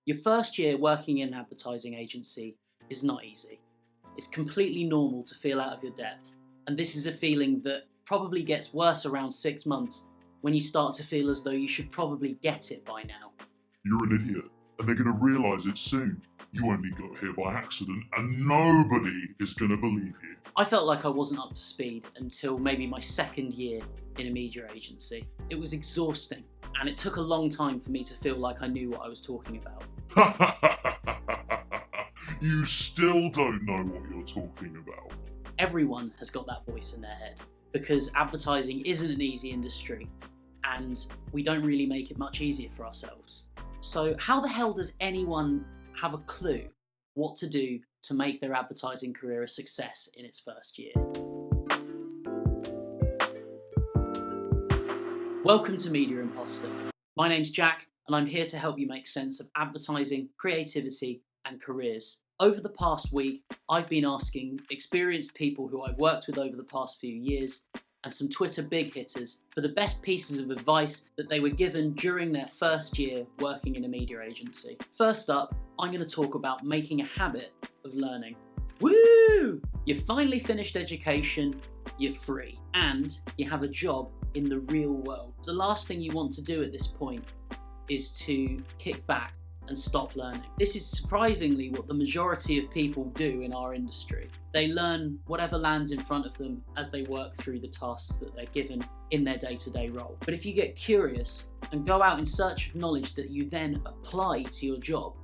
Your first year working in an advertising agency is not easy. It's completely normal to feel out of your depth, and this is a feeling that probably gets worse around 6 months when you start to feel as though you should probably get it by now. You're an idiot, and they're going to realise it soon. You only got here by accident, and nobody is going to believe you. I felt like I wasn't up to speed until maybe my second year in a media agency. It was exhausting, and it took a long time for me to feel like I knew what I was talking about. You still don't know what you're talking about. Everyone has got that voice in their head, because advertising isn't an easy industry, and we don't really make it much easier for ourselves. So how the hell does anyone have a clue what to do to make their advertising career a success in its first year? Welcome to Media Imposter. My name's Jack, and I'm here to help you make sense of advertising, creativity, and careers. Over the past week, I've been asking experienced people who I've worked with over the past few years and some Twitter big hitters for the best pieces of advice that they were given during their first year working in a media agency. First up, I'm going to talk about making a habit of learning. Woo! You've finally finished education, you're free, and you have a job in the real world. The last thing you want to do at this point is to kick back and stop learning. This is surprisingly what the majority of people do in our industry. They learn whatever lands in front of them as they work through the tasks that they're given in their day-to-day role. But if you get curious and go out in search of knowledge that you then apply to your job,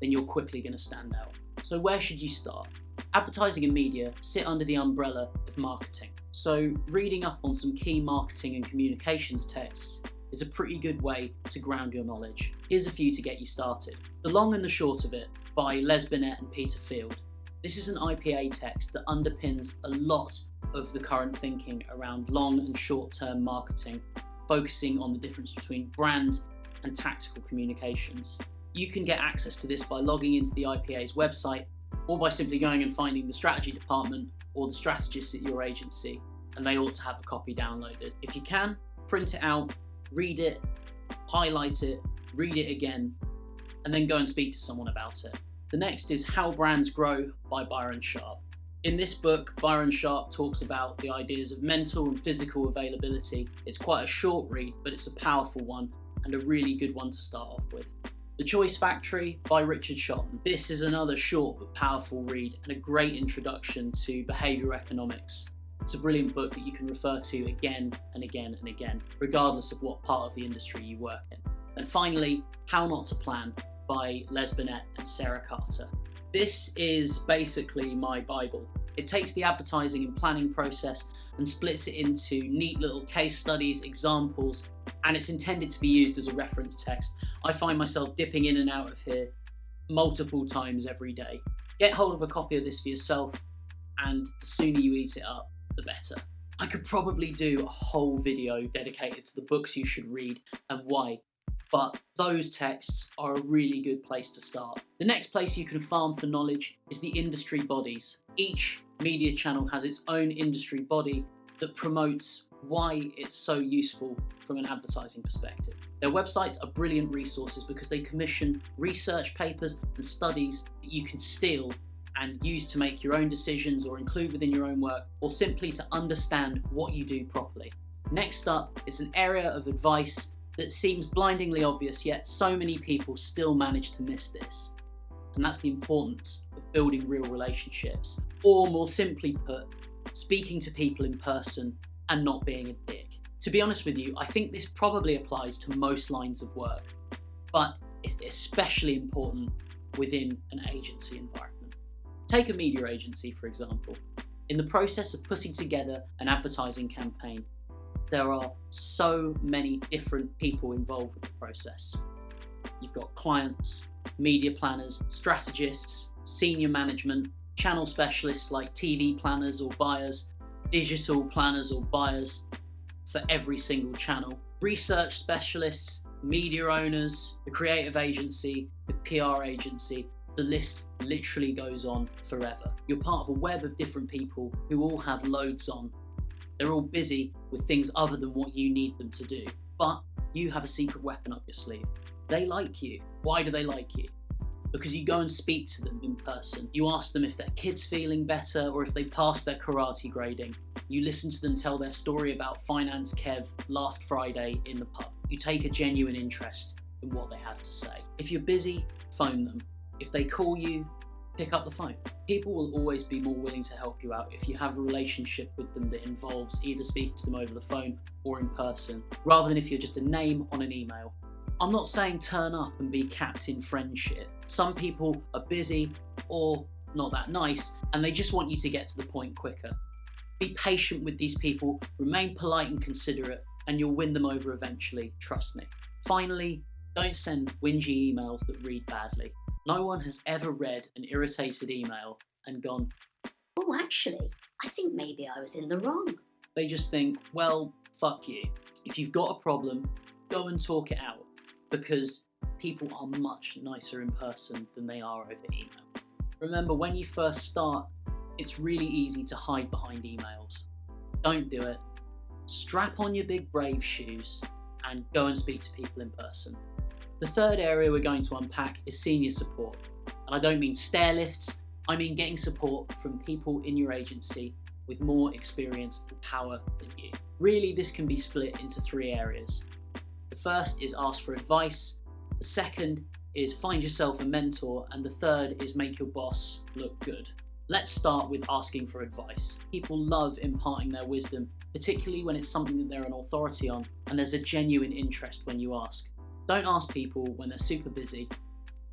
then you're quickly going to stand out. So where should you start? Advertising and media sit under the umbrella of marketing. So reading up on some key marketing and communications texts is a pretty good way to ground your knowledge. Here's a few to get you started. The Long and the Short of It by Lesbinette and Peter Field. This is an IPA text that underpins a lot of the current thinking around long and short-term marketing, focusing on the difference between brand and tactical communications. You can get access to this by logging into the IPA's website or by simply going and finding the strategy department or the strategist at your agency, and they ought to have a copy downloaded. If you can, print it out, read it, highlight it, read it again, and then go and speak to someone about it. The next is How Brands Grow by Byron. In this book, Byron talks about the ideas of mental and physical availability. It's quite a short read, but it's a powerful one and a really good one to start off with. The Choice Factory by Richard Shotton. This is another short but powerful read and a great introduction to behaviour economics. It's a brilliant book that you can refer to again and again and again, regardless of what part of the industry you work in. And finally, How Not to Plan by Lesbinette and Sarah Carter. This is basically my Bible. It takes the advertising and planning process and splits it into neat little case studies, examples, and it's intended to be used as a reference text. I find myself dipping in and out of here multiple times every day. Get hold of a copy of this for yourself, and the sooner you eat it up, the better. I could probably do a whole video dedicated to the books you should read and why, but those texts are a really good place to start. The next place you can farm for knowledge is the industry bodies. Each media channel has its own industry body that promotes why it's so useful from an advertising perspective. Their websites are brilliant resources because they commission research papers and studies that you can steal and use to make your own decisions or include within your own work, or simply to understand what you do properly. Next up, it's an area of advice that seems blindingly obvious, yet so many people still manage to miss this. And that's the importance of building real relationships, or more simply put, speaking to people in person and not being a dick. To be honest with you, I think this probably applies to most lines of work, but it's especially important within an agency environment. Take a media agency, for example. In the process of putting together an advertising campaign, there are so many different people involved with the process. You've got clients, media planners, strategists, senior management, channel specialists like TV planners or buyers, digital planners or buyers for every single channel, research specialists, media owners, the creative agency, the PR agency. The list literally goes on forever. You're part of a web of different people who all have loads on. They're all busy with things other than what you need them to do. But you have a secret weapon up your sleeve. They like you. Why do they like you? because you go and speak to them in person. You ask them if their kid's feeling better or if they passed their karate grading. You listen to them tell their story about Finance Kev last Friday in the pub. You take a genuine interest in what they have to say. If you're busy, phone them. If they call you, pick up the phone. People will always be more willing to help you out if you have a relationship with them that involves either speaking to them over the phone or in person, rather than if you're just a name on an email. I'm not saying turn up and be Captain Friendship. Some people are busy or not that nice and they just want you to get to the point quicker. Be patient with these people, remain polite and considerate, and you'll win them over eventually, trust me. Finally, don't send whingy emails that read badly. No one has ever read an irritated email and gone, "Oh, actually, I think maybe I was in the wrong." They just think, well, fuck you. If you've got a problem, go and talk it out, because people are much nicer in person than they are over email. Remember, when you first start, it's really easy to hide behind emails. Don't do it. Strap on your big brave shoes and go and speak to people in person. The third area we're going to unpack is senior support. And I don't mean stair lifts, I mean getting support from people in your agency with more experience and power than you. Really, this can be split into 3 areas. The first is ask for advice, the second is find yourself a mentor, and the third is make your boss look good. Let's start with asking for advice. People love imparting their wisdom, particularly when it's something that they're an authority on, and there's a genuine interest when you ask. Don't ask people when they're super busy,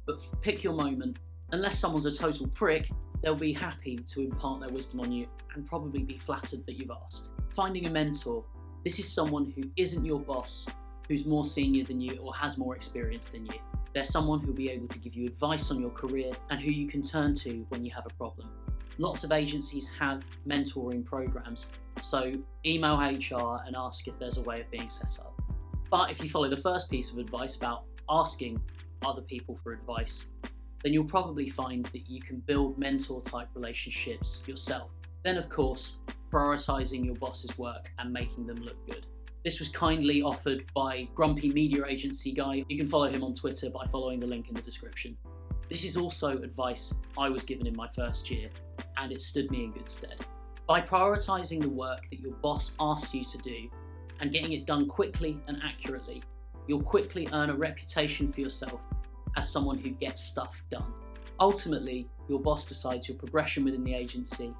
but pick your moment. Unless someone's a total prick, they'll be happy to impart their wisdom on you and probably be flattered that you've asked. Finding a mentor. This is someone who isn't your boss, who's more senior than you or has more experience than you. They're someone who'll be able to give you advice on your career and who you can turn to when you have a problem. Lots of agencies have mentoring programs, so email HR and ask if there's a way of being set up. But if you follow the first piece of advice about asking other people for advice, then you'll probably find that you can build mentor type relationships yourself. Then of course, prioritizing your boss's work and making them look good. This was kindly offered by Grumpy Media Agency Guy. You can follow him on Twitter by following the link in the description. This is also advice I was given in my first year, and it stood me in good stead. By prioritizing the work that your boss asks you to do and getting it done quickly and accurately, you'll quickly earn a reputation for yourself as someone who gets stuff done. Ultimately, your boss decides your progression within the agency,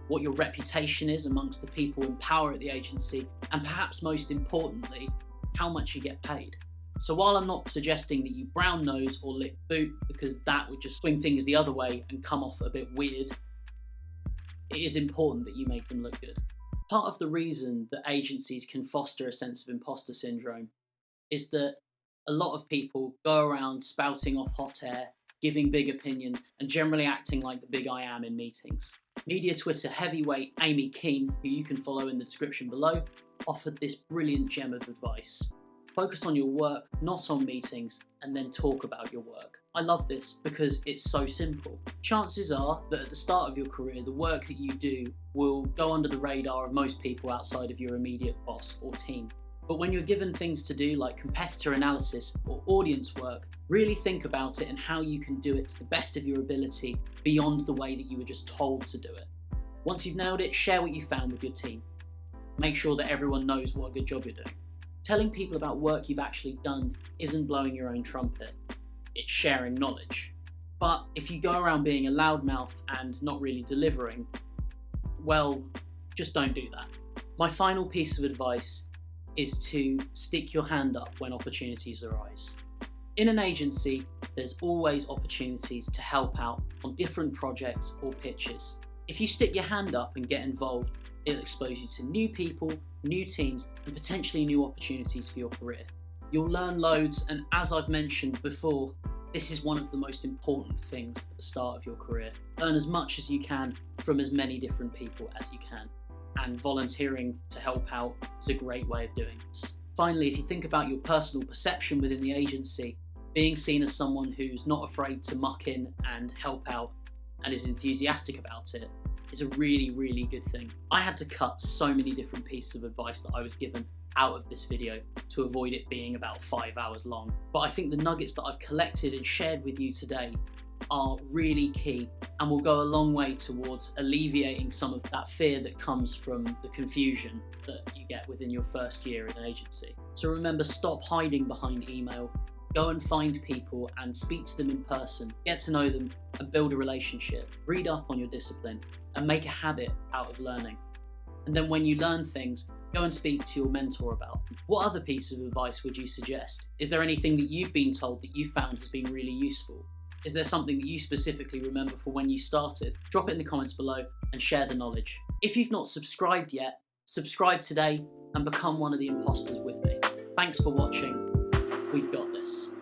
what your reputation is amongst the people in power at the agency, and perhaps most importantly, how much you get paid. So while I'm not suggesting that you brown nose or lick boot, because that would just swing things the other way and come off a bit weird, it is important that you make them look good. Part of the reason that agencies can foster a sense of imposter syndrome is that a lot of people go around spouting off hot air, giving big opinions, and generally acting like the big I am in meetings. Media Twitter heavyweight Amy Keane, who you can follow in the description below, offered this brilliant gem of advice. Focus on your work, not on meetings, and then talk about your work. I love this because it's so simple. Chances are that at the start of your career, the work that you do will go under the radar of most people outside of your immediate boss or team. But when you're given things to do like competitor analysis or audience work, really think about it and how you can do it to the best of your ability beyond the way that you were just told to do it. Once you've nailed it, share what you found with your team. Make sure that everyone knows what a good job you're doing. Telling people about work you've actually done isn't blowing your own trumpet, it's sharing knowledge. But if you go around being a loudmouth and not really delivering, well, just don't do that. My final piece of advice is to stick your hand up when opportunities arise. In an agency, there's always opportunities to help out on different projects or pitches. If you stick your hand up and get involved, it'll expose you to new people, new teams, and potentially new opportunities for your career. You'll learn loads, and as I've mentioned before, this is one of the most important things at the start of your career. Learn as much as you can from as many different people as you can, and volunteering to help out is a great way of doing this. Finally, if you think about your personal perception within the agency, being seen as someone who's not afraid to muck in and help out and is enthusiastic about it is a really, really good thing. I had to cut so many different pieces of advice that I was given out of this video to avoid it being about 5 hours long. But I think the nuggets that I've collected and shared with you today are really key and will go a long way towards alleviating some of that fear that comes from the confusion that you get within your first year in an agency. So remember, stop hiding behind email. Go and find people and speak to them in person. Get to know them and build a relationship. Read up on your discipline and make a habit out of learning. And then when you learn things, go and speak to your mentor about them. What other pieces of advice would you suggest? Is there anything that you've been told that you found has been really useful? Is there something that you specifically remember for when you started? Drop it in the comments below and share the knowledge. If you've not subscribed yet, subscribe today and become one of the imposters with me. Thanks for watching. We've got this.